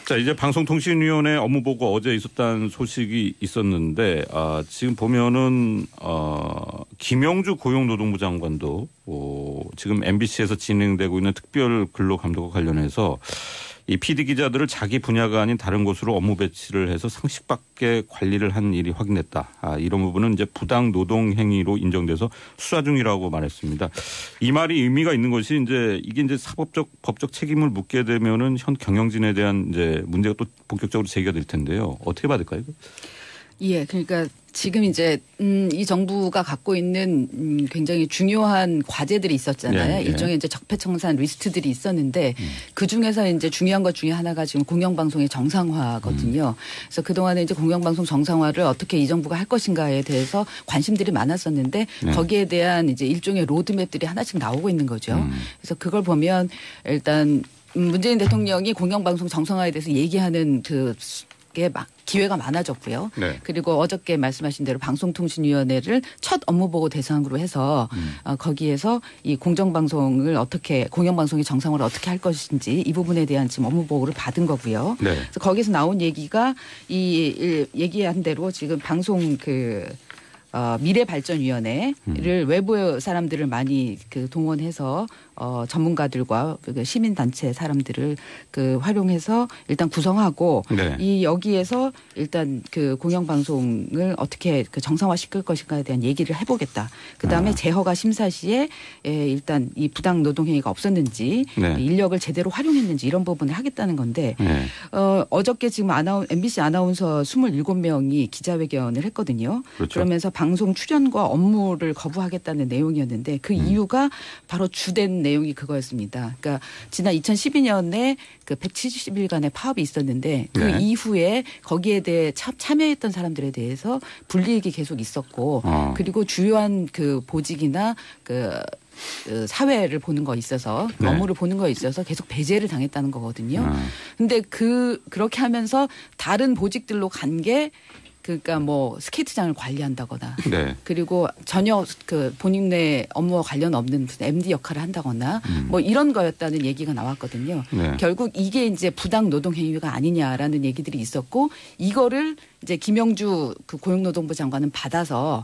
자, 이제 방송통신위원회 업무보고 어제 있었다는 소식이 있었는데 지금 보면은 김영주 고용노동부 장관도 지금 MBC에서 진행되고 있는 특별 근로감독과 관련해서 이 PD 기자들을 자기 분야가 아닌 다른 곳으로 업무 배치를 해서 상식밖에 관리를 한 일이 확인됐다. 이런 부분은 이제 부당 노동 행위로 인정돼서 수사 중이라고 말했습니다. 이 말이 의미가 있는 것이 이게 이제 사법적 법적 책임을 묻게 되면은 현 경영진에 대한 이제 문제가 또 본격적으로 제기가 될 텐데요. 어떻게 봐야 될까요? 예, 그러니까 지금 이제 이 정부가 갖고 있는 굉장히 중요한 과제들이 있었잖아요. 네, 네. 일종의 이제 적폐청산 리스트들이 있었는데 그 중에서 이제 중요한 것 중에 하나가 지금 공영방송의 정상화거든요. 그래서 그동안에 이제 공영방송 정상화를 어떻게 이 정부가 할 것인가에 대해서 관심들이 많았었는데 네. 거기에 대한 이제 일종의 로드맵들이 하나씩 나오고 있는 거죠. 그래서 그걸 보면 일단 문재인 대통령이 공영방송 정상화에 대해서 얘기하는 게 기회가 많아졌고요. 네. 그리고 어저께 말씀하신 대로 방송통신위원회를 첫 업무보고 대상으로 해서 거기에서 이 공정방송을 어떻게 공영방송의 정상화를 어떻게 할 것인지 이 부분에 대한 지금 업무보고를 받은 거고요. 네. 그래서 거기서 나온 얘기가 얘기한 대로 지금 방송 미래발전위원회를 외부 사람들을 많이 동원해서 전문가들과 시민단체 사람들을 활용해서 일단 구성하고 네. 여기에서 일단 공영방송을 어떻게 정상화시킬 것인가에 대한 얘기를 해보겠다. 그다음에 재허가 심사 시에 일단 이 부당 노동행위가 없었는지 네. 인력을 제대로 활용했는지 이런 부분을 하겠다는 건데 네. 어저께 지금 MBC 아나운서 27명이 기자회견을 했거든요. 그렇죠. 그러면서 방송 출연과 업무를 거부하겠다는 내용이었는데 그 이유가 바로 주된 내용이 그거였습니다. 그러니까 지난 2012년에 170일간의 파업이 있었는데 그 네. 이후에 거기에 대해 참여했던 사람들에 대해서 불이익이 계속 있었고 그리고 주요한 보직이나 사회를 보는 거 있어서 네. 업무를 보는 거에 있어서 계속 배제를 당했다는 거거든요. 근데 그렇게 하면서 다른 보직들로 간 게 그러니까 스케이트장을 관리한다거나 네. 그리고 전혀 본인의 업무와 관련 없는 무슨 MD 역할을 한다거나 이런 거였다는 얘기가 나왔거든요. 네. 결국 이게 이제 부당 노동 행위가 아니냐라는 얘기들이 있었고 이거를 이제 김영주 고용노동부 장관은 받아서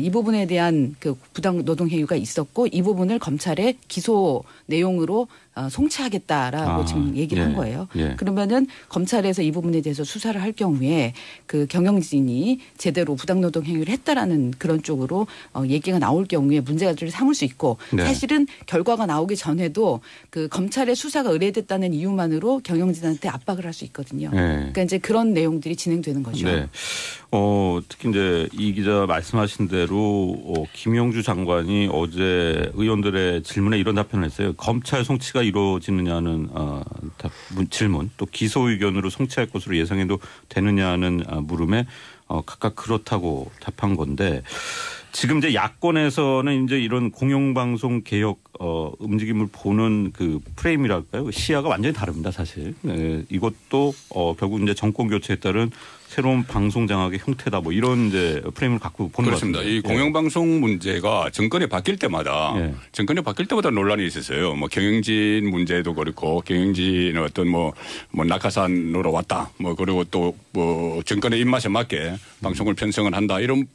이 부분에 대한 부당 노동 행위가 있었고 이 부분을 검찰의 기소 내용으로 송치하겠다라고 지금 얘기를 한 거예요. 예. 그러면은 검찰에서 이 부분에 대해서 수사를 할 경우에 경영진이 제대로 부당 노동 행위를 했다라는 그런 쪽으로 얘기가 나올 경우에 문제를 삼을 수 있고 네. 사실은 결과가 나오기 전에도 검찰의 수사가 의뢰됐다는 이유만으로 경영진한테 압박을 할 수 있거든요. 네. 그러니까 이제 그런 내용들이 진행되는 거죠. 네. 특히 이제 이 기자 말씀하신 대로 김영주 장관이 어제 의원들의 질문에 이런 답변을 했어요. 검찰 송치가 이루어지느냐는 질문, 또 기소 의견으로 송치할 것으로 예상해도 되느냐는 물음에 각각 그렇다고 답한 건데 지금 이제 야권에서는 이제 이런 공영방송 개혁 움직임을 보는 프레임이랄까요? 시야가 완전히 다릅니다, 사실. 네, 이것도 결국 이제 정권 교체에 따른 새로운 방송 장악의 형태다, 이런 이제 프레임을 갖고 보는 것 같습니다. 그렇습니다. 이 공영방송 문제가 정권이 바뀔 때마다 논란이 있었어요. 경영진 문제도 그렇고 경영진의 어떤 낙하산으로 왔다. 그리고 또 정권의 입맛에 맞게 방송을 편성을 한다. 이런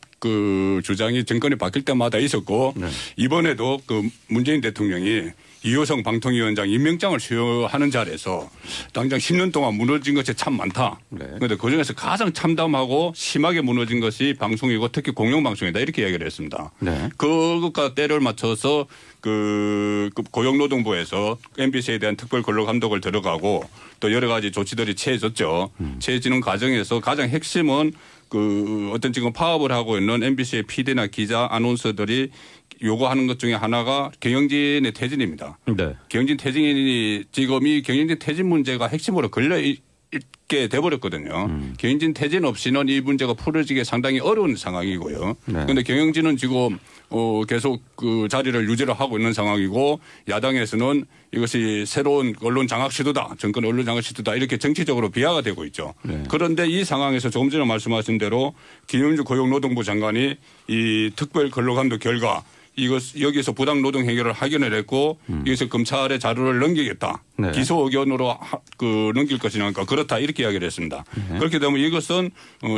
주장이 정권이 바뀔 때마다 있었고 네. 이번에도 문재인 대통령이 이효성 방통위원장 임명장을 수여하는 자리에서 당장 10년 동안 무너진 것이 참 많다. 그런데 네. 그중에서 가장 참담하고 심하게 무너진 것이 방송이고 특히 공영방송이다. 이렇게 이야기를 했습니다. 네. 그것과 때를 맞춰서 고용노동부에서 MBC에 대한 특별 근로감독을 들어가고 또 여러 가지 조치들이 취해졌죠. 취해지는 과정에서 가장 핵심은 어떤 지금 파업을 하고 있는 MBC의 PD나 기자, 아나운서들이 요구하는 것 중에 하나가 경영진의 퇴진입니다. 네. 경영진 퇴진이 지금 이 경영진 퇴진 문제가 핵심으로 걸려 있게 돼버렸거든요. 경영진 퇴진 없이는 이 문제가 풀어지기 상당히 어려운 상황이고요. 그런데 네. 경영진은 지금 계속 자리를 유지를 하고 있는 상황이고 야당에서는 이것이 새로운 언론 장악 시도다. 정권 언론 장악 시도다. 이렇게 정치적으로 비하가 되고 있죠. 네. 그런데 이 상황에서 조금 전에 말씀하신 대로 김영주 고용노동부 장관이 이 특별 근로감독 결과 여기서 부당 노동 행위를 확인을 했고 여기서 검찰에 자료를 넘기겠다. 네. 기소 의견으로 넘길 것이니까 그렇다 이렇게 이야기를 했습니다. 네. 그렇게 되면 이것은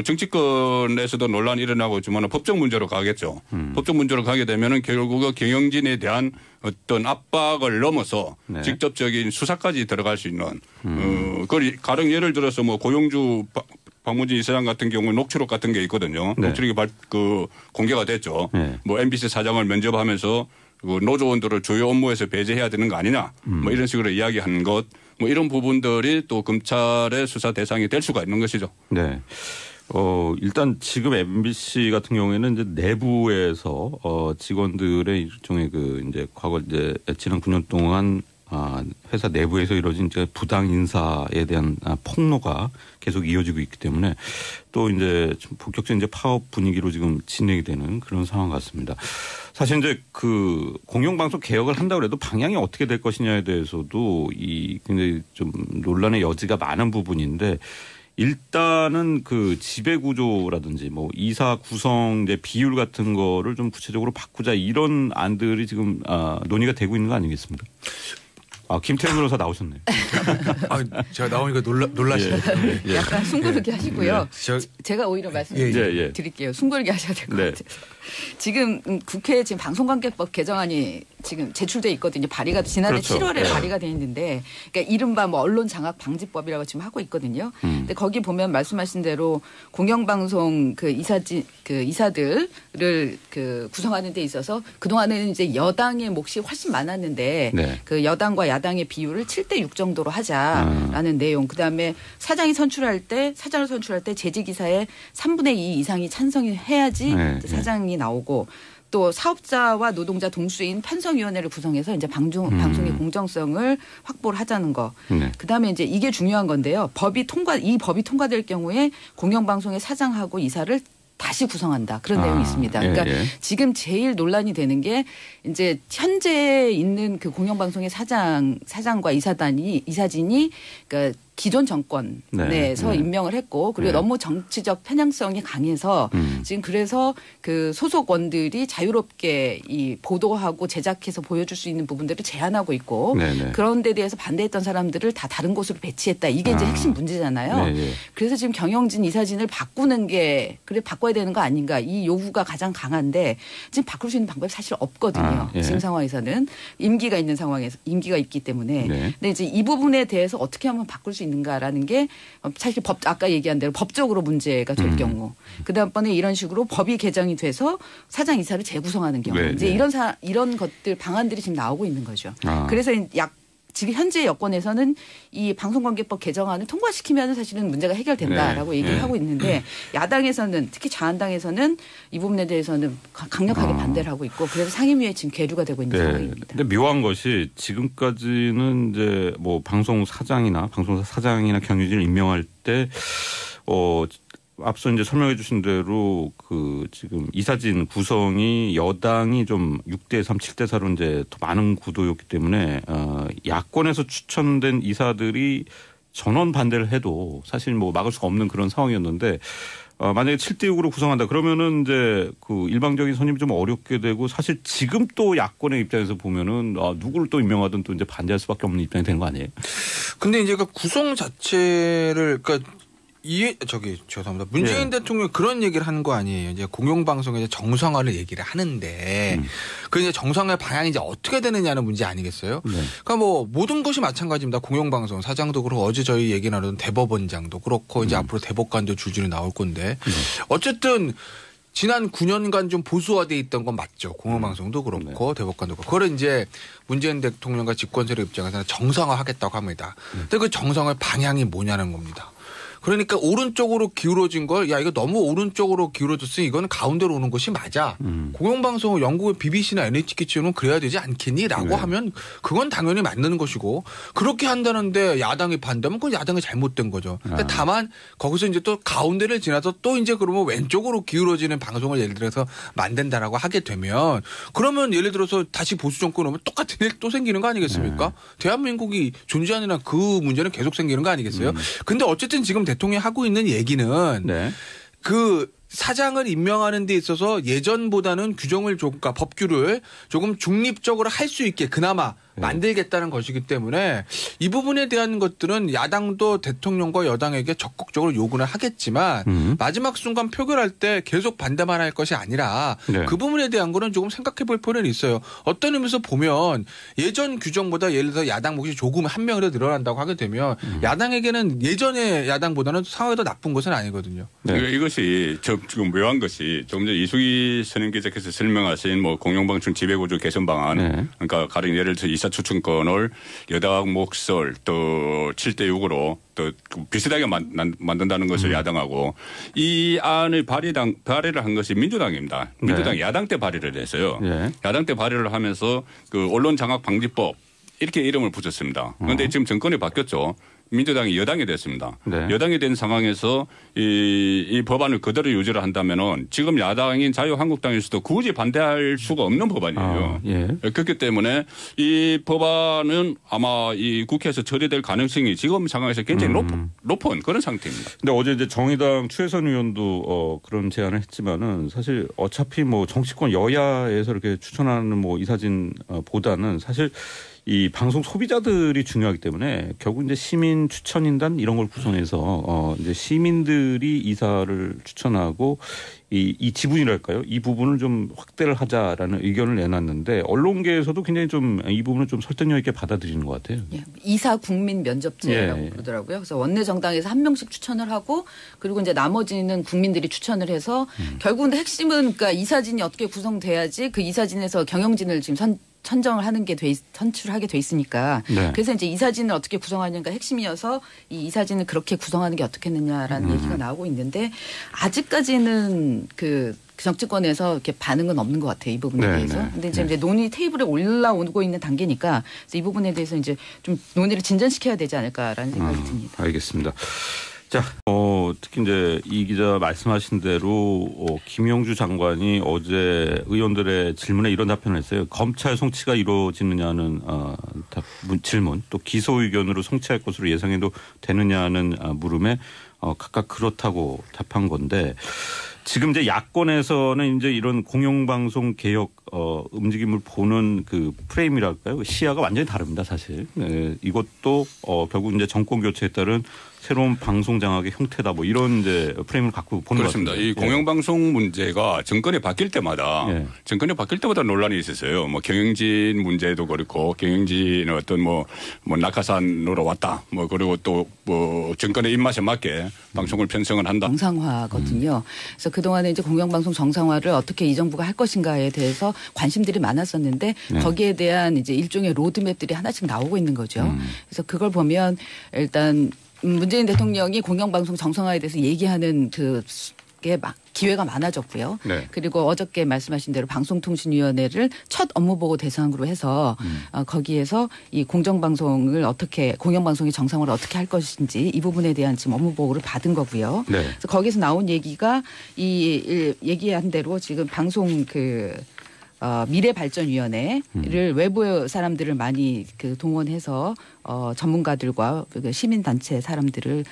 정치권에서도 논란이 일어나고 있지만 법적 문제로 가겠죠. 법적 문제로 가게 되면 결국 경영진에 대한 어떤 압박을 넘어서 네. 직접적인 수사까지 들어갈 수 있는 가령 예를 들어서 뭐 고용주 박문진 이사장 같은 경우는 녹취록 같은 게 있거든요. 네. 녹취록이 공개가 됐죠. 네. 뭐 MBC 사장을 면접하면서 노조원들을 주요 업무에서 배제해야 되는 거 아니냐. 뭐 이런 식으로 이야기한 것. 뭐 이런 부분들이 또 검찰의 수사 대상이 될 수가 있는 것이죠. 네. 일단 지금 MBC 같은 경우에는 이제 내부에서 직원들의 일종의 이제 과거 이제 지난 9년 동안 회사 내부에서 이루어진 이제 부당 인사에 대한 폭로가 계속 이어지고 있기 때문에 또 이제 본격적인 이제 파업 분위기로 지금 진행이 되는 그런 상황 같습니다. 사실 이제 공영방송 개혁을 한다고 해도 방향이 어떻게 될 것이냐에 대해서도 굉장히 좀 논란의 여지가 많은 부분인데 일단은 지배 구조라든지 뭐 이사 구성 이제 비율 같은 거를 좀 구체적으로 바꾸자 이런 안들이 지금 논의가 되고 있는 거 아니겠습니까? 김태현 변호사 나오셨네요. 제가 나오니까 놀라시네요. 예. 약간 숭고르게 하시고요. 제가 오히려 말씀드릴게요. 숭고르게 하셔야 될 것 같아서. 지금 국회에 지금 방송관계법 개정안이 지금 제출돼 있거든요. 지난해 그렇죠. 7월에 발의가 돼 있는데, 그러니까 이른바 뭐 언론 장악 방지법이라고 지금 하고 있거든요. 근데 거기 보면 말씀하신 대로 공영방송 이사들을 구성하는 데 있어서 그 동안에는 이제 여당의 몫이 훨씬 많았는데 네. 여당과 야당의 비율을 7대6 정도로 하자라는 내용. 그다음에 사장을 선출할 때 재직이사의 3분의 2 이상이 찬성해야지 사장이 나오고. 또 사업자와 노동자 동수인 편성위원회를 구성해서 이제 방송의 공정성을 확보를 하자는 거. 그다음에 이제 이게 중요한 건데요. 이 법이 통과될 경우에 공영방송의 사장하고 이사를 다시 구성한다. 그런 내용이 있습니다. 그러니까 지금 제일 논란이 되는 게 이제 현재 있는 공영방송의 사장과 이사진이 그러니까 기존 정권 내에서 임명을 했고 그리고 너무 정치적 편향성이 강해서 지금 그래서 소속원들이 자유롭게 보도하고 제작해서 보여줄 수 있는 부분들을 제한하고 있고 그런 데 대해서 반대했던 사람들을 다 다른 곳으로 배치했다. 이게 이제 핵심 문제잖아요. 그래서 지금 경영진 이사진을 바꿔야 되는 거 아닌가. 이 요구가 가장 강한데 지금 바꿀 수 있는 방법이 사실 없거든요. 지금 상황에서는 임기가 있기 때문에. 근데 이제 이 부분에 대해서 어떻게 하면 바꿀 수 있는가라는 게 사실 아까 얘기한 대로 법적으로 문제가 될 경우 그다음번에 이런 식으로 법이 개정이 돼서 사장 이사를 재구성하는 경우 이제 이런 것들 방안들이 지금 나오고 있는 거죠. 그래서 지금 현재 여권에서는 이 방송관계법 개정안을 통과시키면 사실은 문제가 해결된다라고 얘기를 하고 있는데 야당에서는 특히 자한당에서는 이 부분에 대해서는 강력하게 반대를 하고 있고 그래서 상임위에 지금 계류가 되고 있는 상황입니다. 근데 묘한 것이 지금까지는 이제 뭐 방송사 사장이나 경영진을 임명할 때 앞서 이제 설명해 주신 대로 지금 이사진 구성이 여당이 좀 6대3, 7대4로 이제 더 많은 구도였기 때문에 야권에서 추천된 이사들이 전원 반대를 해도 사실 뭐 막을 수가 없는 그런 상황이었는데 만약에 7대6으로 구성한다 그러면은 이제 일방적인 선임이 좀 어렵게 되고 사실 지금 또 야권의 입장에서 보면은 누구를 또 임명하든 또 이제 반대할 수밖에 없는 입장이 되는 거 아니에요? 근데 이제 구성 자체를 죄송합니다. 문재인 대통령이 그런 얘기를 하는 거 아니에요. 이제 공영방송에서 정상화를 얘기를 하는데 그 이제 정상화의 방향이 이제 어떻게 되느냐는 문제 아니겠어요? 그러니까 뭐 모든 것이 마찬가지입니다. 공영방송 사장도 그렇고 어제 저희 얘기 나누던 대법원장도 그렇고 이제 앞으로 대법관도 줄줄이 나올 건데 어쨌든 지난 9년간 좀 보수화돼 있던 건 맞죠. 공영방송도 그렇고 대법관도 그렇고. 그걸 이제 문재인 대통령과 집권 세력 입장에서는 정상화하겠다고 합니다. 근데 그 정상화의 방향이 뭐냐는 겁니다. 그러니까 오른쪽으로 기울어진 걸 이거 너무 오른쪽으로 기울어졌으니 이거는 가운데로 오는 것이 맞아. 공영방송 영국의 BBC나 NHK처럼 그래야 되지 않겠니?라고 하면 그건 당연히 맞는 것이고 그렇게 한다는데 야당이 반대하면 그건 야당이 잘못된 거죠. 근데 다만 거기서 이제 또 가운데를 지나서 또 이제 그러면 왼쪽으로 기울어지는 방송을 예를 들어서 만든다라고 하게 되면 그러면 예를 들어서 다시 보수 정권 오면 똑같은 일 또 생기는 거 아니겠습니까? 대한민국이 존재하는 한 그 문제는 계속 생기는 거 아니겠어요? 근데 어쨌든 지금 대통령이 하고 있는 얘기는 사장을 임명하는 데 있어서 예전보다는 규정을 조금, 그러니까 법규를 조금 중립적으로 할 수 있게 그나마 만들겠다는 것이기 때문에 이 부분에 대한 것들은 야당도 대통령과 여당에게 적극적으로 요구를 하겠지만 마지막 순간 표결할 때 계속 반대만 할 것이 아니라 네. 그 부분에 대한 거는 조금 생각해 볼 필요는 있어요. 어떤 의미에서 보면 예전 규정보다 예를 들어서 야당 몫이 조금 한 명이라도 늘어난다고 하게 되면 야당에게는 예전의 야당보다는 상황이 더 나쁜 것은 아니거든요. 네. 이것이 지금 묘한 것이 조금 전 이수기 선임기자께서 설명하신 뭐 공영방송 지배구조 개선 방안, 네. 그러니까 가령 예를 들어서 이사 추천권을 여당 몫을 또 7대6으로 또 비슷하게 만든다는 것을 야당하고 이 안을 발의를 한 것이 민주당입니다. 민주당 야당 때 발의를 했어요. 네. 야당 때 발의를 하면서 그 언론장악방지법 이렇게 이름을 붙였습니다. 그런데 지금 정권이 바뀌었죠. 민주당이 여당이 됐습니다. 네. 여당이 된 상황에서 이 법안을 그대로 유지를 한다면은 지금 야당인 자유한국당에서도 굳이 반대할 수가 없는 법안이에요. 예. 그렇기 때문에 이 법안은 아마 이 국회에서 처리될 가능성이 지금 상황에서 굉장히 높은 그런 상태입니다. 근데 어제 이제 정의당 추혜선 의원도 그런 제안을 했지만은 사실 어차피 뭐 정치권 여야에서 이렇게 추천하는 뭐 이사진 보다는 사실 이 방송 소비자들이 중요하기 때문에 결국 이제 시민 추천인단 이런 걸 구성해서 이제 시민들이 이사를 추천하고 이 지분이랄까요? 이 부분을 좀 확대를 하자라는 의견을 내놨는데 언론계에서도 굉장히 좀 이 부분을 좀 설득력 있게 받아들이는 것 같아요. 예, 이사 국민 면접제라고 그러더라고요. 그래서 원내 정당에서 한 명씩 추천을 하고 그리고 이제 나머지는 국민들이 추천을 해서 결국은 핵심은 그러니까 이사진이 어떻게 구성돼야지 그 이사진에서 경영진을 지금 선정을 하는 게 선출하게 돼 있으니까 네. 그래서 이제 이사진을 어떻게 구성하는가 핵심이어서 이 이사진을 그렇게 구성하는 게 어떻겠느냐라는 얘기가 나오고 있는데 아직까지는 그 정치권에서 이렇게 반응은 없는 것 같아요. 이 부분에 대해서. 근데 이제 논의 테이블에 올라오고 있는 단계니까 그래서 이 부분에 대해서 이제 좀 논의를 진전시켜야 되지 않을까라는 생각이 듭니다. 알겠습니다. 자, 특히 이제 이 기자 말씀하신 대로 김영주 장관이 어제 의원들의 질문에 이런 답변을 했어요. 검찰 송치가 이루어지느냐는 질문, 또 기소 의견으로 송치할 것으로 예상해도 되느냐는 물음에 각각 그렇다고 답한 건데 지금 이제 야권에서는 이제 이런 공영방송 개혁 움직임을 보는 그 프레임이랄까요? 시야가 완전히 다릅니다, 사실. 네, 이것도 결국 이제 정권 교체에 따른 새로운 방송 장악의 형태다, 뭐 이런 이제 프레임을 갖고 보는 것 같습니다. 그렇습니다. 이 공영방송 문제가 정권이 바뀔 때마다 논란이 있었어요. 뭐 경영진 문제도 그렇고 경영진의 어떤 뭐 낙하산으로 왔다. 뭐 그리고 또 뭐 정권의 입맛에 맞게 방송을 편성을 한다. 정상화거든요. 그래서 그동안에 이제 공영방송 정상화를 어떻게 이 정부가 할 것인가에 대해서 관심들이 많았었는데 거기에 대한 이제 일종의 로드맵들이 하나씩 나오고 있는 거죠. 그래서 그걸 보면 일단 문재인 대통령이 공영방송 정상화에 대해서 얘기하는 그게 기회가 많아졌고요. 네. 그리고 어저께 말씀하신 대로 방송통신위원회를 첫 업무보고 대상으로 해서 거기에서 이 공영방송이 정상화를 어떻게 할 것인지 이 부분에 대한 지금 업무보고를 받은 거고요. 네. 그래서 거기서 나온 얘기가 얘기한 대로 지금 방송 미래발전위원회를 외부 사람들을 많이 동원해서 전문가들과 시민단체 사람들을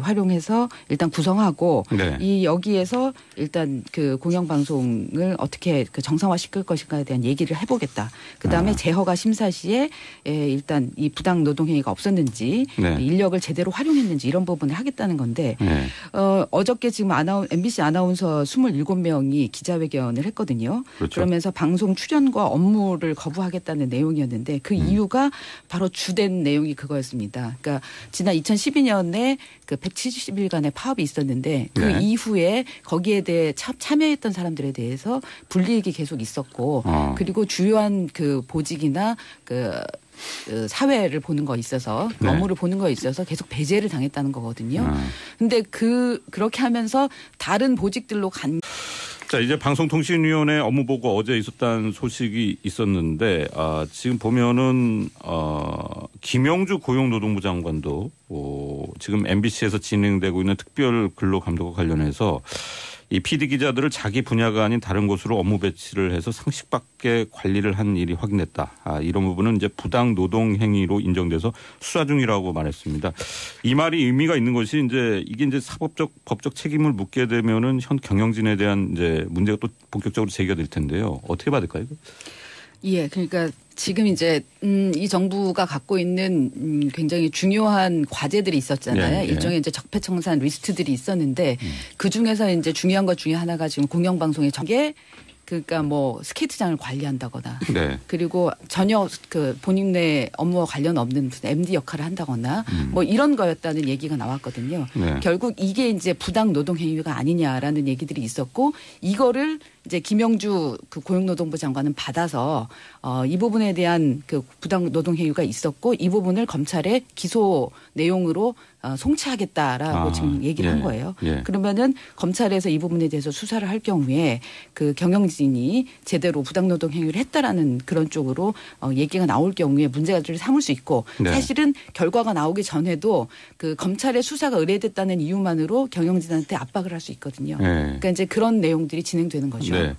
활용해서 일단 구성하고 이 여기에서 일단 공영방송을 어떻게 정상화시킬 것인가에 대한 얘기를 해보겠다. 그다음에 재허가 심사 시에 일단 이 부당 노동행위가 없었는지 인력을 제대로 활용했는지 이런 부분을 하겠다는 건데 어저께 지금 MBC 아나운서 27명이 기자회견을 했거든요. 그렇죠. 그러면서 방송 출연과 업무를 거부하겠다는 내용이었는데 그 이유가 바로 주된 내용이 그거였습니다. 그러니까 지난 2012년에 170일간의 파업이 있었는데 그 이후에 거기에 대해 참여했던 사람들에 대해서 불이익이 계속 있었고 그리고 주요한 보직이나 사회를 보는 거 있어서 업무를 보는 거에 있어서 계속 배제를 당했다는 거거든요. 근데 그렇게 하면서 다른 보직들로 자, 이제 방송통신위원회 업무보고 어제 있었다는 소식이 있었는데 지금 보면은 김영주 고용노동부 장관도 지금 MBC에서 진행되고 있는 특별 근로감독과 관련해서 이 PD 기자들을 자기 분야가 아닌 다른 곳으로 업무 배치를 해서 상식밖에 관리를 한 일이 확인됐다. 이런 부분은 이제 부당 노동 행위로 인정돼서 수사 중이라고 말했습니다. 이 말이 의미가 있는 것이 이제 이게 이제 사법적 법적 책임을 묻게 되면은 현 경영진에 대한 이제 문제가 또 본격적으로 제기가 될 텐데요. 어떻게 받을까요? 예, 그러니까 지금 이제 이 정부가 갖고 있는 굉장히 중요한 과제들이 있었잖아요. 예, 예. 일종의 이제 적폐청산 리스트들이 있었는데 그 중에서 이제 중요한 것 중에 하나가 지금 공영방송의 전개 그러니까 뭐 스케이트장을 관리한다거나 네. 그리고 전혀 그 본인의 업무와 관련 없는 무슨 MD 역할을 한다거나 뭐 이런 거였다는 얘기가 나왔거든요. 네. 결국 이게 이제 부당 노동 행위가 아니냐라는 얘기들이 있었고 이거를 이제 김영주 그 고용노동부 장관은 받아서 이 부분에 대한 그 부당 노동 행위가 있었고 이 부분을 검찰에 기소 내용으로 송치하겠다라고 지금 얘기를 한 거예요. 예. 그러면은 검찰에서 이 부분에 대해서 수사를 할 경우에 그 경영진이 제대로 부당 노동 행위를 했다라는 그런 쪽으로 얘기가 나올 경우에 문제가 좀 삼을 수 있고 네. 사실은 결과가 나오기 전에도 그 검찰의 수사가 의뢰됐다는 이유만으로 경영진한테 압박을 할 수 있거든요. 네. 그러니까 이제 그런 내용들이 진행되는 거죠. 네.